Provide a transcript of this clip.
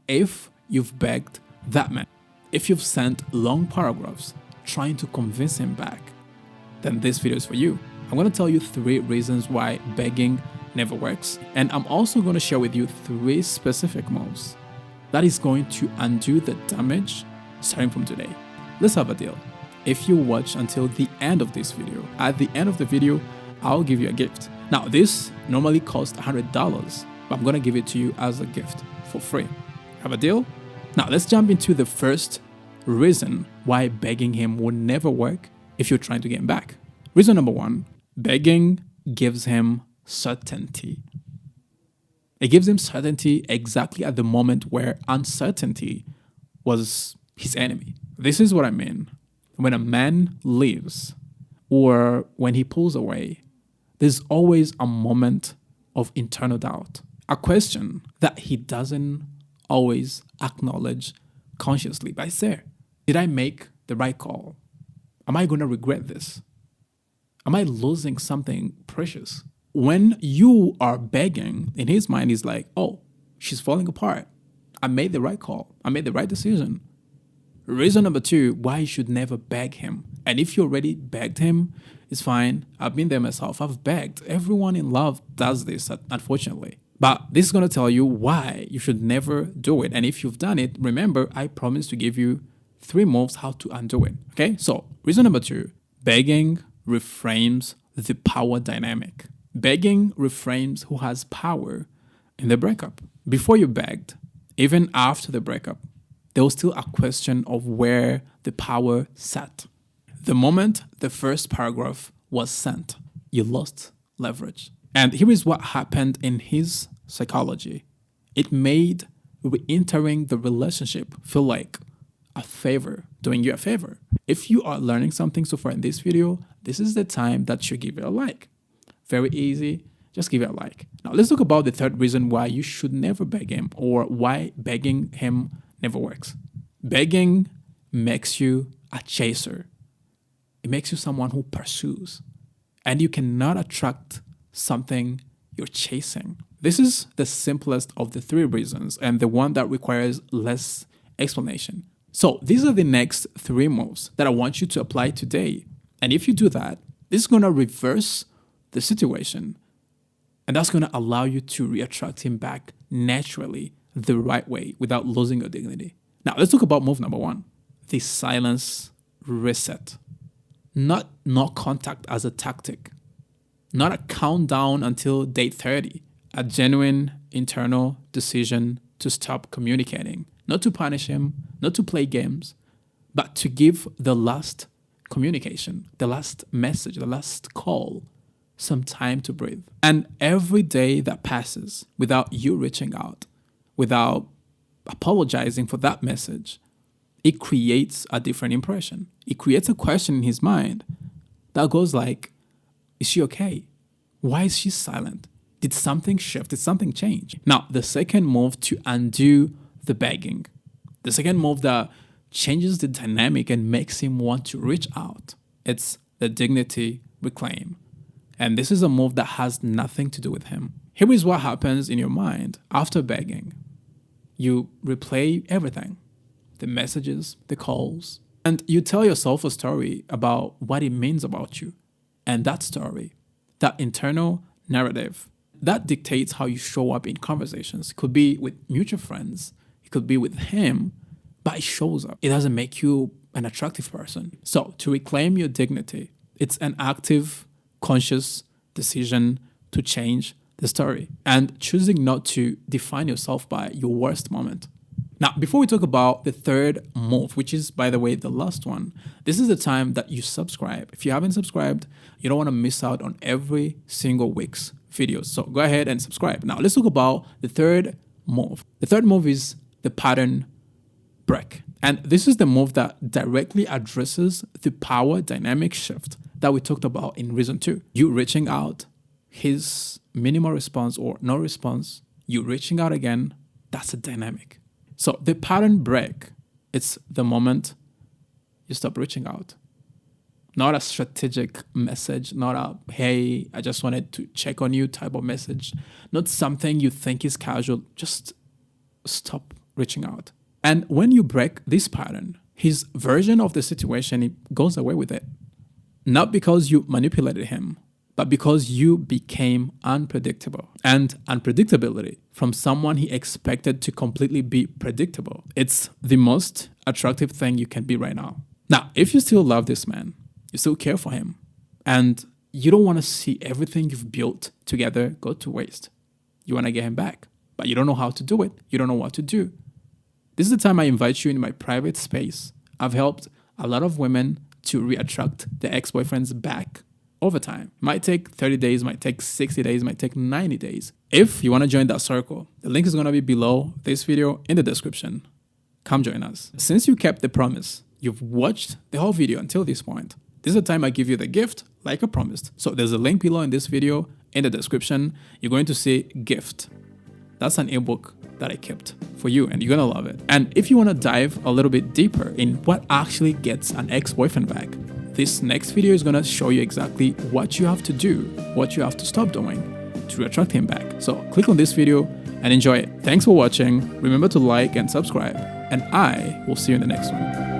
if you've begged that man, if you've sent long paragraphs trying to convince him back, then this video is for you. I'm going to tell you 3 reasons why begging never works. And I'm also going to share with you 3 specific moves that is going to undo the damage starting from today. Let's have a deal. If you watch until the end of this video, at the end of the video, I'll give you a gift. Now, this normally costs $100, but I'm going to give it to you as a gift for free. Have a deal? Now, let's jump into the first reason why begging him would never work if you're trying to get him back. Reason number 1, begging gives him certainty. It gives him certainty exactly at the moment where uncertainty was his enemy. This is what I mean. When a man leaves or when he pulls away, there's always a moment of internal doubt, a question that he doesn't always acknowledge consciously, but it's there. Did I make the right call? Am I going to regret this? Am I losing something precious? When you are begging, in his mind, he's like, oh, she's falling apart. I made the right call. I made the right decision. Reason number 2, why you should never beg him. And if you already begged him, it's fine. I've been there myself. I've begged. Everyone in love does this, unfortunately. But this is going to tell you why you should never do it. And if you've done it, remember, I promised to give you 3 moves how to undo it. Okay? So, reason number 2, begging reframes the power dynamic. Begging reframes who has power in the breakup. Before you begged, even after the breakup, there was still a question of where the power sat. The moment the first paragraph was sent, you lost leverage. And here is what happened in his psychology. It made re-entering the relationship feel like a favor, doing you a favor. If you are learning something so far in this video, this is the time that you give it a like. Very easy, just give it a like. Now let's talk about the 3rd reason why you should never beg him, or why begging him never works. Begging makes you a chaser. It makes you someone who pursues. And you cannot attract something you're chasing. This is the simplest of the 3 reasons, and the one that requires less explanation. So these are the next 3 moves that I want you to apply today. And if you do that, this is going to reverse the situation. And that's going to allow you to reattract him back naturally, the right way, without losing your dignity. Now, let's talk about move number 1, the silence reset. Not contact as a tactic, not a countdown until day 30, a genuine internal decision to stop communicating, not to punish him, not to play games, but to give the last communication, the last message, the last call, some time to breathe. And every day that passes without you reaching out, without apologizing for that message, it creates a different impression. It creates a question in his mind that goes like, is she okay? Why is she silent? Did something shift? Did something change? Now, the second move to undo the begging, the second move that changes the dynamic and makes him want to reach out, it's the dignity reclaim. And this is a move that has nothing to do with him. Here is what happens in your mind after begging. You replay everything, the messages, the calls, and you tell yourself a story about what it means about you. And that story, that internal narrative, that dictates how you show up in conversations. It could be with mutual friends, it could be with him, but it shows up. It doesn't make you an attractive person. So to reclaim your dignity, it's an active, conscious decision to change the story and choosing not to define yourself by your worst moment. Now, before we talk about the 3rd move, which is, by the way, the last one, this is the time that you subscribe. If you haven't subscribed, you don't want to miss out on every single week's videos. So go ahead and subscribe. Now, let's talk about the 3rd move. The 3rd move is the pattern break. And this is the move that directly addresses the power dynamic shift that we talked about in reason 2. You reaching out, his minimal response or no response, you reaching out again, that's a dynamic. So the pattern break, it's the moment you stop reaching out. Not a strategic message, not a, hey, I just wanted to check on you type of message. Not something you think is casual. Just stop reaching out. And when you break this pattern, his version of the situation, it goes away with it. Not because you manipulated him, but because you became unpredictable. And unpredictability from someone he expected to completely be predictable, it's the most attractive thing you can be right now. Now, if you still love this man, you still care for him, and you don't want to see everything you've built together go to waste. You want to get him back, but you don't know how to do it. You don't know what to do. This is the time I invite you in my private space. I've helped a lot of women to reattract their ex-boyfriends back over time. Might take 30 days, might take 60 days, might take 90 days. If you want to join that circle, the link is going to be below this video in the description. Come join us. Since you kept the promise, you've watched the whole video until this point, this is the time I give you the gift like I promised. So there's a link below in this video in the description. You're going to see gift. That's an ebook that I kept for you, and you're going to love it. And if you want to dive a little bit deeper in what actually gets an ex-boyfriend back, this next video is going to show you exactly what you have to do, what you have to stop doing to attract him back. So click on this video and enjoy it. Thanks for watching. Remember to like and subscribe, and I will see you in the next one.